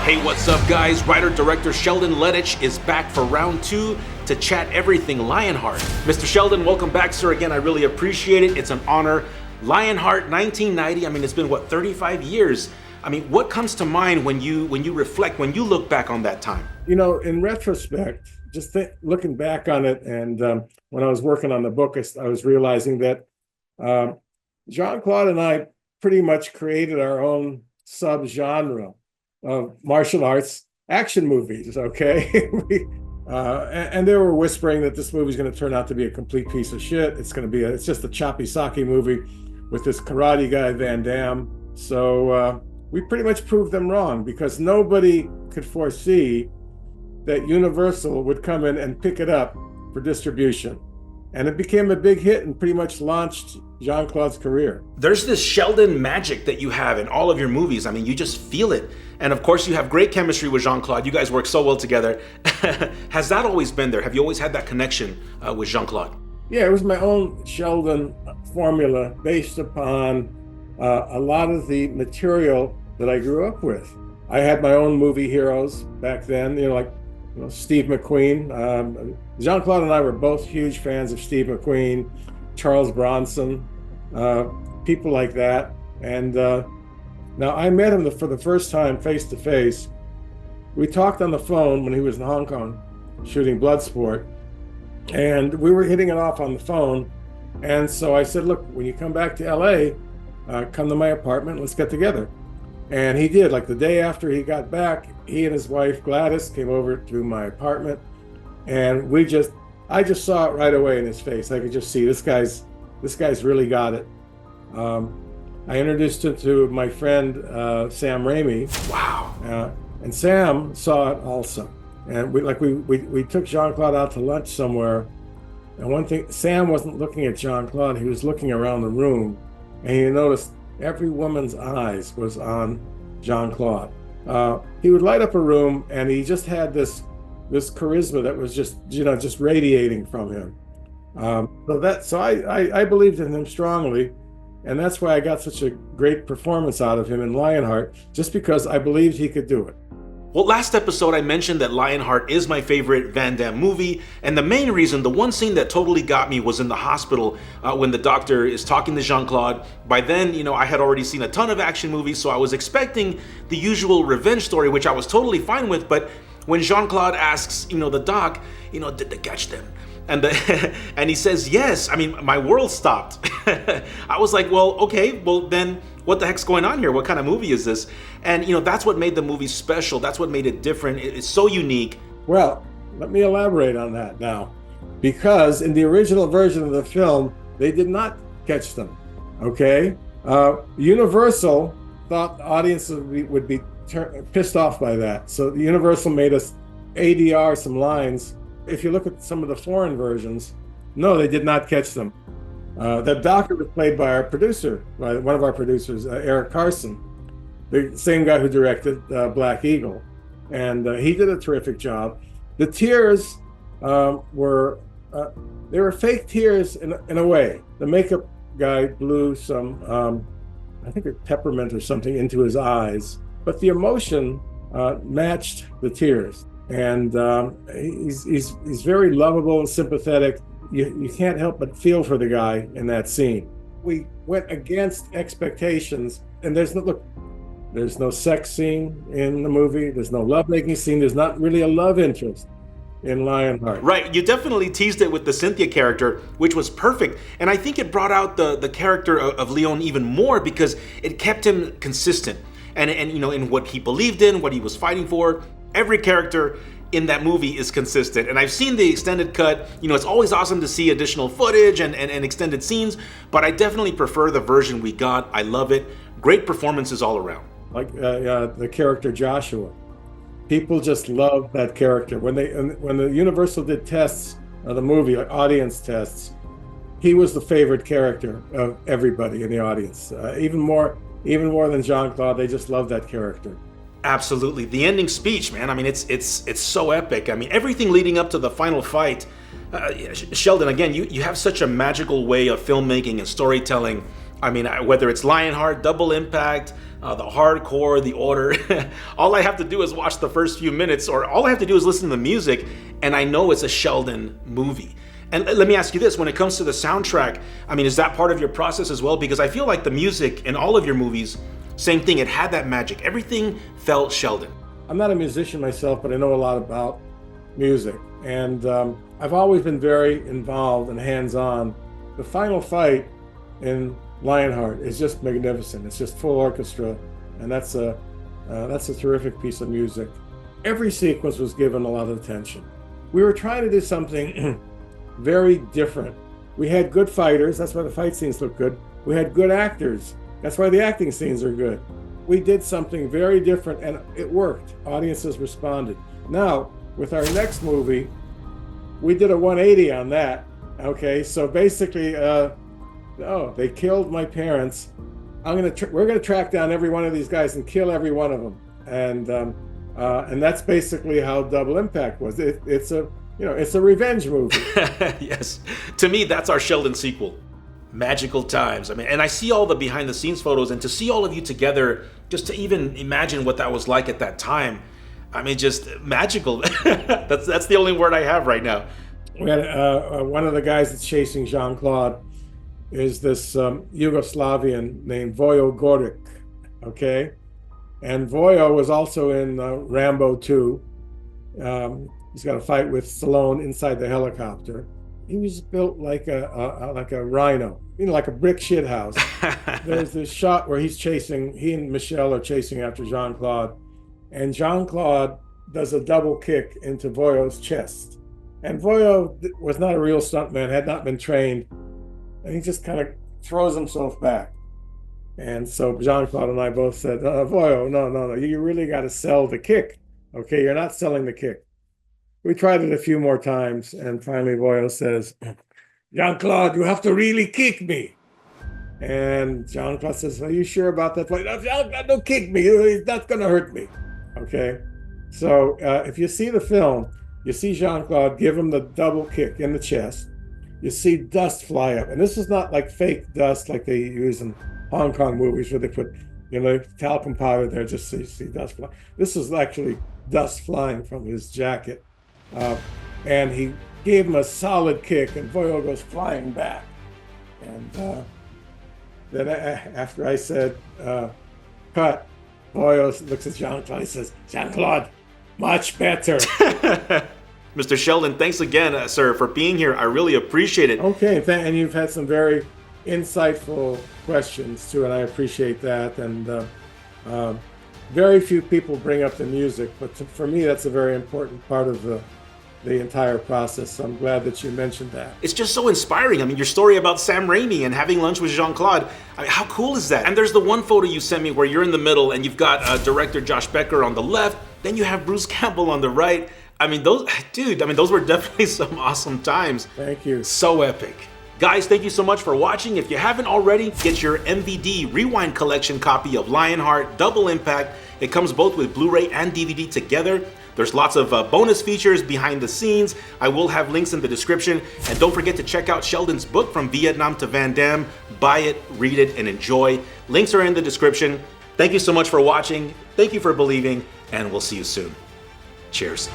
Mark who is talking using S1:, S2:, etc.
S1: Hey, what's up, guys? Writer-director Sheldon Lettich is back for round 2 to chat everything Lionheart. Mr. Sheldon, welcome back, sir. Again, I really appreciate it. It's an honor. Lionheart, 1990. I mean, it's been, 35 years? I mean, what comes to mind when you reflect, when you look back on that time?
S2: You know, in retrospect, just looking back on it, and when I was working on the book, I was realizing that Jean-Claude and I pretty much created our own subgenre of martial arts action movies, okay? And they were whispering that this movie's going to turn out to be a complete piece of shit. It's just a choppy sake movie with this karate guy, Van Damme. So we pretty much proved them wrong, because nobody could foresee that Universal would come in and pick it up for distribution. And it became a big hit and pretty much launched Jean-Claude's career.
S1: There's this Sheldon magic that you have in all of your movies. I mean, you just feel it. And of course, you have great chemistry with Jean-Claude. You guys work so well together. Has that always been there? Have you always had that connection with Jean-Claude?
S2: Yeah, it was my own Sheldon formula based upon a lot of the material that I grew up with. I had my own movie heroes back then, like Steve McQueen. Jean-Claude and I were both huge fans of Steve McQueen, Charles Bronson, people like that. And now I met him for the first time face to face. We talked on the phone when he was in Hong Kong shooting Bloodsport, and we were hitting it off on the phone. And so I said, look, when you come back to LA, come to my apartment, let's get together. And he did. Like the day after he got back, he and his wife Gladys came over to my apartment, and I just saw it right away in his face. I could just see this guy's really got it. I introduced him to my friend Sam Raimi.
S1: Wow.
S2: And Sam saw it also. And we took Jean-Claude out to lunch somewhere. And one thing, Sam wasn't looking at Jean-Claude, he was looking around the room, and he noticed every woman's eyes was on Jean-Claude. He would light up a room, and he just had this charisma that was just radiating from him. So I believed in him strongly, and that's why I got such a great performance out of him in Lionheart, just because I believed he could do it.
S1: Well, last episode I mentioned that Lionheart is my favorite Van Damme movie, and the main reason, the one scene that totally got me, was in the hospital when the doctor is talking to Jean-Claude. By then, I had already seen a ton of action movies, so I was expecting the usual revenge story, which I was totally fine with. But when Jean-Claude asks, the doc, did they catch them? And and he says yes. I mean, my world stopped. I was like, well, okay, well then what the heck's going on here? What kind of movie is this? And that's what made the movie special. That's what made it different. It's so unique.
S2: Well, let me elaborate on that now, because in the original version of the film, they did not catch them. Okay, Universal thought audiences would be pissed off by that, so Universal made us ADR some lines. If you look at some of the foreign versions, no, they did not catch them. The doctor was played by our producer, by one of our producers, Eric Carson, the same guy who directed Black Eagle, and he did a terrific job. The tears were fake tears in a way. The makeup guy blew some, I think, a peppermint or something into his eyes, but the emotion matched the tears. And he's very lovable and sympathetic. You can't help but feel for the guy in that scene. We went against expectations, and there's no sex scene in the movie. There's no lovemaking scene. There's not really a love interest in Lionheart.
S1: Right, you definitely teased it with the Cynthia character, which was perfect. And I think it brought out the character of Leon even more, because it kept him consistent. And in what he believed in, what he was fighting for. Every character in that movie is consistent. And I've seen the extended cut. It's always awesome to see additional footage and extended scenes, but I definitely prefer the version we got. I love it. Great performances all around.
S2: Like the character Joshua. People just love that character. When the Universal did tests of the movie, like audience tests, he was the favorite character of everybody in the audience. Even more than Jean-Claude, they just loved that character.
S1: Absolutely. The ending speech, man, I mean, it's so epic. I mean, everything leading up to the final fight. Sheldon, again, you have such a magical way of filmmaking and storytelling. I mean, whether it's Lionheart, Double Impact, the hardcore, the order, all I have to do is watch the first few minutes, or all I have to do is listen to the music, and I know it's a Sheldon movie. And let me ask you this, when it comes to the soundtrack, I mean, is that part of your process as well? Because I feel like the music in all of your movies, same thing, it had that magic. Everything felt Sheldon.
S2: I'm not a musician myself, but I know a lot about music. And I've always been very involved and hands-on. The final fight in Lionheart is just magnificent. It's just full orchestra, and that's a terrific piece of music. Every sequence was given a lot of attention. We were trying to do something very different. We had good fighters, that's why the fight scenes look good. We had good actors, that's why the acting scenes are good. We did something very different, and it worked. Audiences responded. Now, with our next movie, we did a 180 on that. Okay, so basically, they killed my parents. We're gonna track down every one of these guys and kill every one of them, and that's basically how Double Impact was. It's a revenge movie.
S1: Yes, to me, that's our Sheldon sequel. Magical times. I mean, and I see all the behind the scenes photos, and to see all of you together, just to even imagine what that was like at that time, I mean, just magical. That's the only word I have right now.
S2: We had one of the guys that's chasing Jean-Claude is this Yugoslavian named Vojo Goric, okay? And Vojo was also in Rambo 2. He's got a fight with Stallone inside the helicopter. He was built like a rhino, like a brick shit house. There's this shot where he and Michelle are chasing after Jean-Claude, and Jean-Claude does a double kick into Vojo's chest. And Vojo was not a real stuntman, had not been trained, and he just kind of throws himself back. And so Jean-Claude and I both said, Vojo, no, you really got to sell the kick. Okay, you're not selling the kick. We tried it a few more times, and finally Vojo says, Jean-Claude, you have to really kick me. And Jean-Claude says, are you sure about that? No, don't kick me. It's not going to hurt me. Okay? So if you see the film, you see Jean-Claude give him the double kick in the chest. You see dust fly up. And this is not like fake dust like they use in Hong Kong movies where they put, talcum powder there just so you see dust fly. This is actually dust flying from his jacket. And he gave him a solid kick, and Vojo goes flying back. And then after I said, cut, Vojo looks at Jean-Claude and says, Jean-Claude, much better.
S1: Mr. Sheldon, thanks again, sir, for being here. I really appreciate it.
S2: Okay, and you've had some very insightful questions too, and I appreciate that. And very few people bring up the music, but for me, that's a very important part of the entire process. So I'm glad that you mentioned that.
S1: It's just so inspiring. I mean, your story about Sam Raimi and having lunch with Jean-Claude, I mean, how cool is that? And there's the one photo you sent me where you're in the middle and you've got director Josh Becker on the left, then you have Bruce Campbell on the right. I mean, those were definitely some awesome times.
S2: Thank you.
S1: So epic. Guys, thank you so much for watching. If you haven't already, get your MVD Rewind Collection copy of Lionheart, Double Impact. It comes both with Blu-ray and DVD together. There's lots of bonus features behind the scenes. I will have links in the description. And don't forget to check out Sheldon's book, From Vietnam to Van Damme. Buy it, read it, and enjoy. Links are in the description. Thank you so much for watching. Thank you for believing, and we'll see you soon. Cheers.